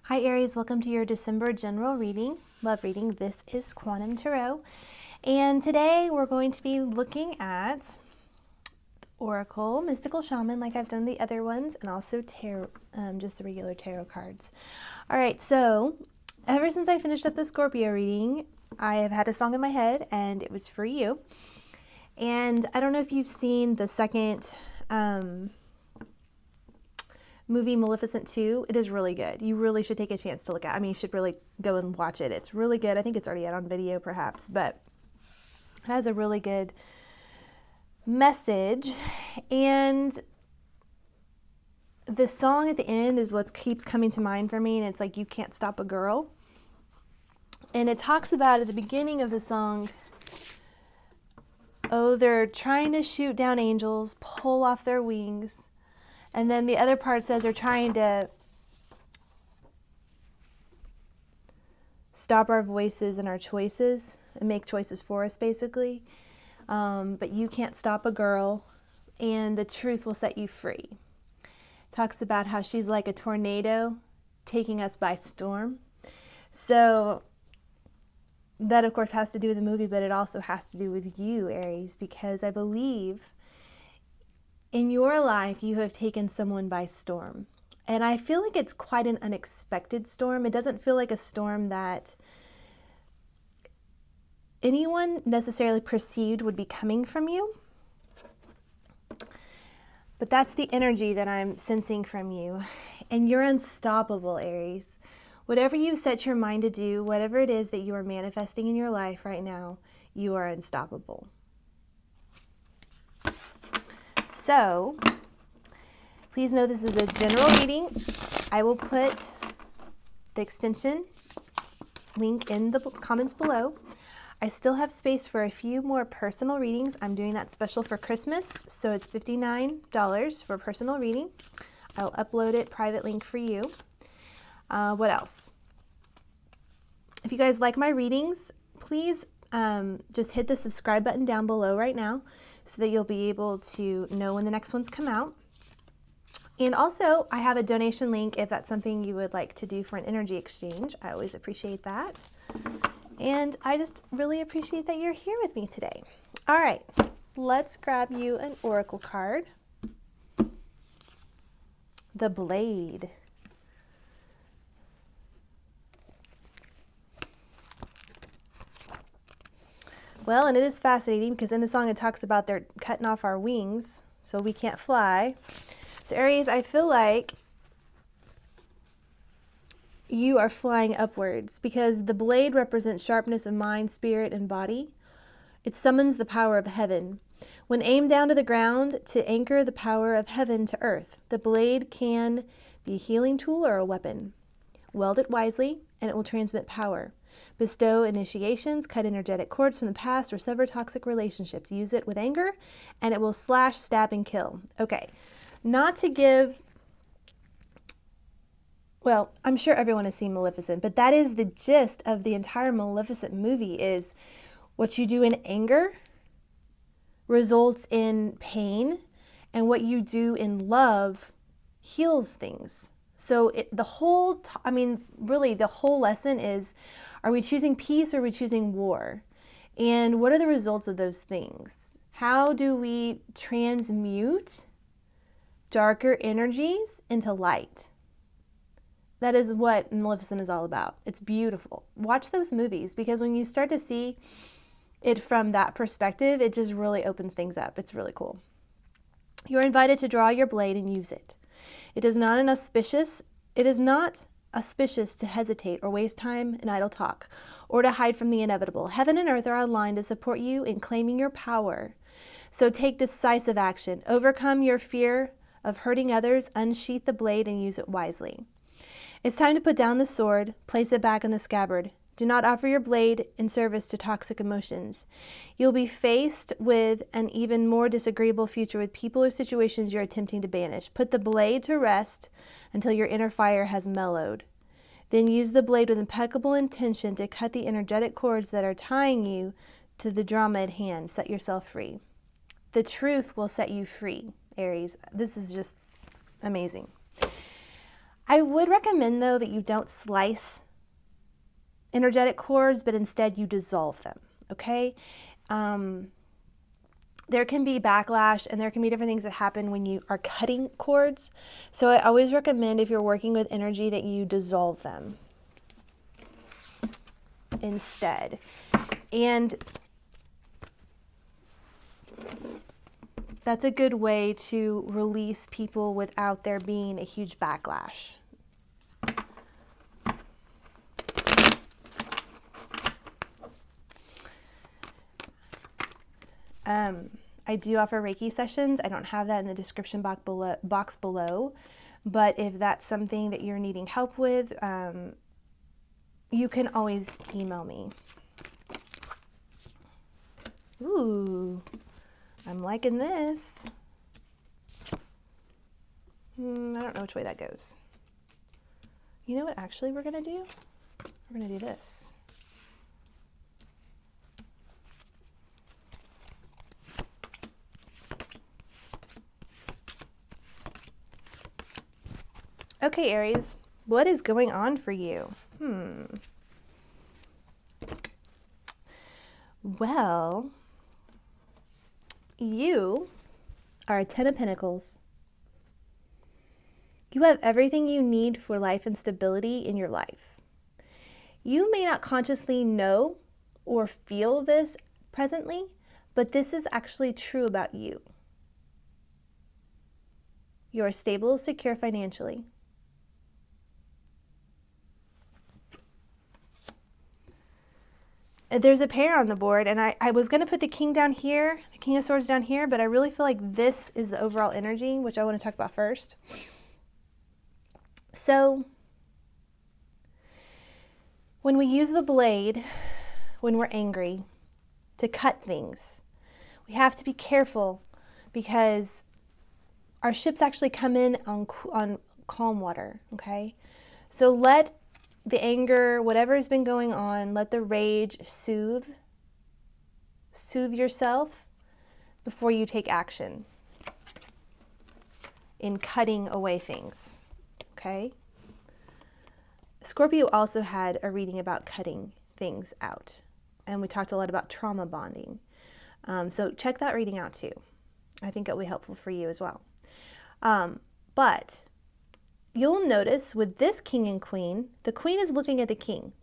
Hi Aries, welcome to your December general reading, love reading. This is Quantum Tarot, and today we're going to be looking at Oracle, Mystical Shaman, like I've done the other ones, and also tarot, just the regular tarot cards. All right, so ever since I finished up the Scorpio reading, I have had a song in my head, and it was for you. And I don't know if you've seen the second movie Maleficent 2. It is really good. You really should take a chance to look at it. I mean, you should really go and watch it. It's really good. I think it's already out on video perhaps, but it has a really good message. And the song at the end is what keeps coming to mind for me, and it's like, "You can't stop a girl." And it talks about at the beginning of the song, oh, they're trying to shoot down angels, pull off their wings. And then the other part says they're trying to stop our voices and our choices and make choices for us, basically. But you can't stop a girl, and the truth will set you free. It talks about how she's like a tornado taking us by storm. So that, of course, has to do with the movie, but it also has to do with you, Aries, because I believe in your life, you have taken someone by storm. And I feel like it's quite an unexpected storm. It doesn't feel like a storm that anyone necessarily perceived would be coming from you. But that's the energy that I'm sensing from you. And you're unstoppable, Aries. Whatever you set your mind to do, whatever it is that you are manifesting in your life right now, you are unstoppable. So, please know this is a general reading. I will put the extension link in the comments below. I still have space for a few more personal readings. I'm doing that special for Christmas, so it's $59 for a personal reading. I'll upload it, private link for you. What else? If you guys like my readings, please just hit the subscribe button down below right now so that you'll be able to know when the next ones come out. And also, I have a donation link if that's something you would like to do for an energy exchange. I always appreciate that. And I just really appreciate that you're here with me today. All right, let's grab you an oracle card. The Blade. Well, and it is fascinating because in the song it talks about they're cutting off our wings so we can't fly. So Aries, I feel like you are flying upwards because the blade represents sharpness of mind, spirit, and body. It summons the power of heaven. When aimed down to the ground to anchor the power of heaven to earth, the blade can be a healing tool or a weapon. Wield it wisely, and it will transmit power. Bestow initiations, cut energetic cords from the past, or sever toxic relationships. Use it with anger, and it will slash, stab, and kill. Okay, not to give... Well, I'm sure everyone has seen Maleficent, but that is the gist of the entire Maleficent movie, is what you do in anger results in pain, and what you do in love heals things. So really the whole lesson is, are we choosing peace or are we choosing war? And what are the results of those things? How do we transmute darker energies into light? That is what Maleficent is all about. It's beautiful. Watch those movies, because when you start to see it from that perspective, it just really opens things up. It's really cool. You're invited to draw your blade and use it. It is not auspicious to hesitate or waste time in idle talk, or to hide from the inevitable. Heaven and earth are aligned to support you in claiming your power. So take decisive action. Overcome your fear of hurting others, unsheath the blade, and use it wisely. It's time to put down the sword, place it back in the scabbard. Do not offer your blade in service to toxic emotions. You'll be faced with an even more disagreeable future with people or situations you're attempting to banish. Put the blade to rest until your inner fire has mellowed. Then use the blade with impeccable intention to cut the energetic cords that are tying you to the drama at hand. Set yourself free. The truth will set you free, Aries. This is just amazing. I would recommend, though, that you don't slice energetic cords, but instead you dissolve them, okay? There can be backlash and there can be different things that happen when you are cutting cords. So I always recommend, if you're working with energy, that you dissolve them instead. And that's a good way to release people without there being a huge backlash. I do offer Reiki sessions. I don't have that in the description box below, but if that's something that you're needing help with, you can always email me. Ooh, I'm liking this. I don't know which way that goes. You know what actually we're gonna do? We're gonna do this. Okay, Aries, what is going on for you? Well, you are a 10 of Pentacles. You have everything you need for life and stability in your life. You may not consciously know or feel this presently, but this is actually true about you. You are stable, secure financially. There's a pair on the board, and I was going to put the King down here, the King of Swords down here, but I really feel like this is the overall energy, which I want to talk about first. So, when we use the blade, when we're angry, to cut things, we have to be careful because our ships actually come in on calm water, okay? So let the anger, whatever has been going on, let the rage soothe yourself before you take action in cutting away things, okay? Scorpio also had a reading about cutting things out, and we talked a lot about trauma bonding. So check that reading out too. I think it'll be helpful for you as well. But you'll notice with this King and Queen, the Queen is looking at the King.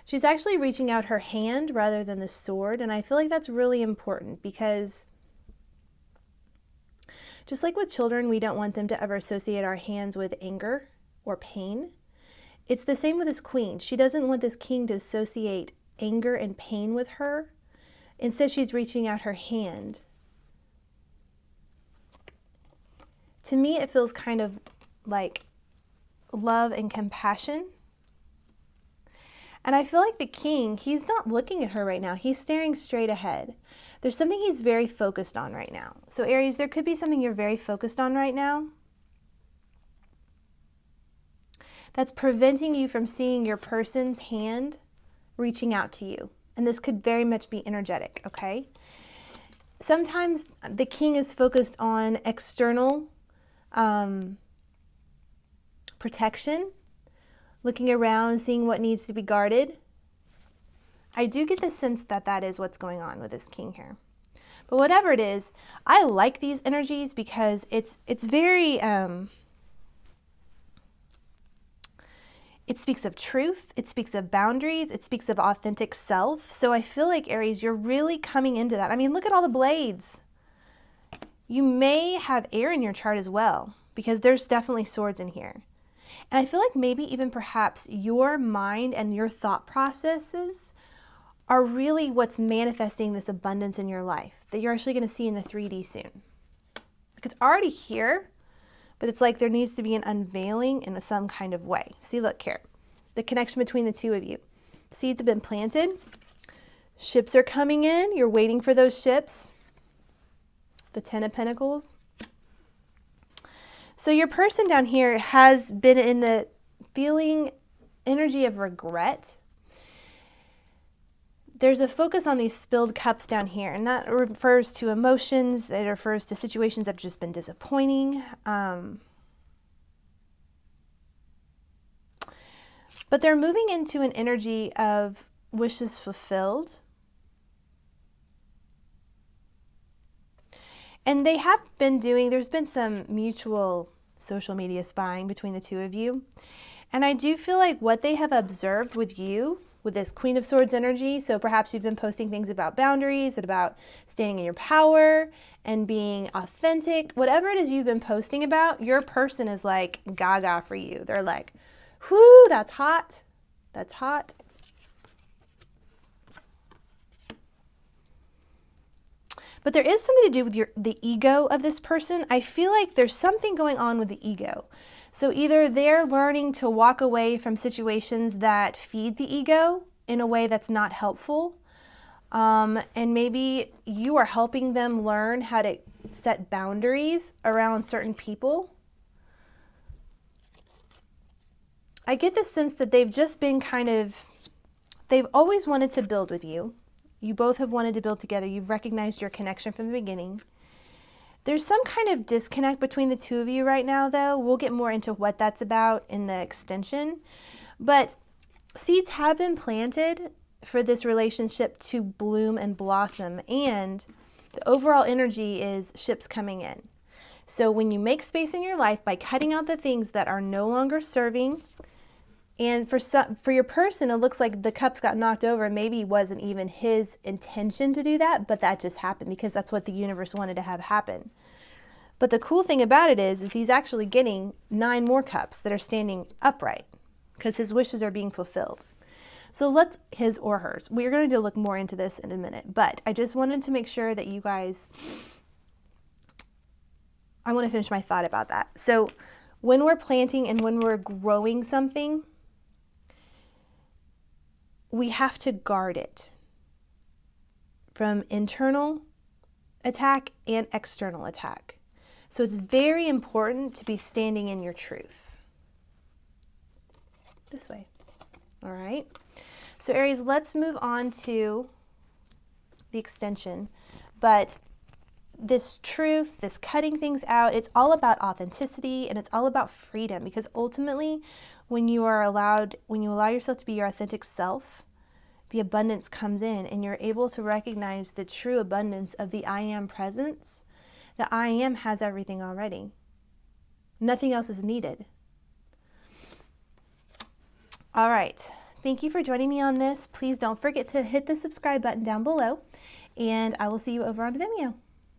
She's actually reaching out her hand rather than the sword, and I feel like that's really important because just like with children, we don't want them to ever associate our hands with anger or pain. It's the same with this Queen. She doesn't want this King to associate anger and pain with her. Instead, she's reaching out her hand. To me, it feels kind of like love and compassion. And I feel like the King, he's not looking at her right now. He's staring straight ahead. There's something he's very focused on right now. So Aries, there could be something you're very focused on right now that's preventing you from seeing your person's hand reaching out to you. And this could very much be energetic, okay? Sometimes the King is focused on external protection, looking around, seeing what needs to be guarded. I do get the sense that that is what's going on with this King here. But whatever it is, I like these energies because it's very, it speaks of truth, it speaks of boundaries, it speaks of authentic self. So I feel like, Aries, you're really coming into that. I mean, look at all the blades. You may have air in your chart as well, because there's definitely swords in here. And I feel like maybe even perhaps your mind and your thought processes are really what's manifesting this abundance in your life that you're actually going to see in the 3D soon. Like, it's already here, but it's like there needs to be an unveiling in some kind of way. See, look here. The connection between the two of you. Seeds have been planted. Ships are coming in. You're waiting for those ships. The 10 of Pentacles. So your person down here has been in the feeling energy of regret. There's a focus on these spilled cups down here, and that refers to emotions. It refers to situations that have just been disappointing. But they're moving into an energy of wishes fulfilled. And they have been there's been some mutual social media spying between the two of you. And I do feel like what they have observed with you, with this Queen of Swords energy, so perhaps you've been posting things about boundaries and about standing in your power and being authentic. Whatever it is you've been posting about, your person is like gaga for you. They're like, whoo, that's hot. That's hot. But there is something to do with the ego of this person. I feel like there's something going on with the ego. So either they're learning to walk away from situations that feed the ego in a way that's not helpful. And maybe you are helping them learn how to set boundaries around certain people. I get the sense that they've just been they've always wanted to build with you. You both have wanted to build together. You've recognized your connection from the beginning. There's some kind of disconnect between the two of you right now, though. We'll get more into what that's about in the extension. But seeds have been planted for this relationship to bloom and blossom. And the overall energy is ships coming in. So when you make space in your life by cutting out the things that are no longer serving, and for your person, it looks like the cups got knocked over. Maybe it wasn't even his intention to do that, but that just happened because that's what the universe wanted to have happen. But the cool thing about it is he's actually getting 9 more cups that are standing upright because his wishes are being fulfilled. So his or hers. We're going to look more into this in a minute, but I just wanted to make sure that you guys, I want to finish my thought about that. So when we're planting and when we're growing something, we have to guard it from internal attack and external attack. So it's very important to be standing in your truth. This way. All right. So Aries, let's move on to the extension. But this truth, this cutting things out, it's all about authenticity and it's all about freedom, because ultimately when you allow yourself to be your authentic self, the abundance comes in and you're able to recognize the true abundance of the I am presence. The I am has everything already. Nothing else is needed. All right. Thank you for joining me on this. Please don't forget to hit the subscribe button down below, and I will see you over on Vimeo.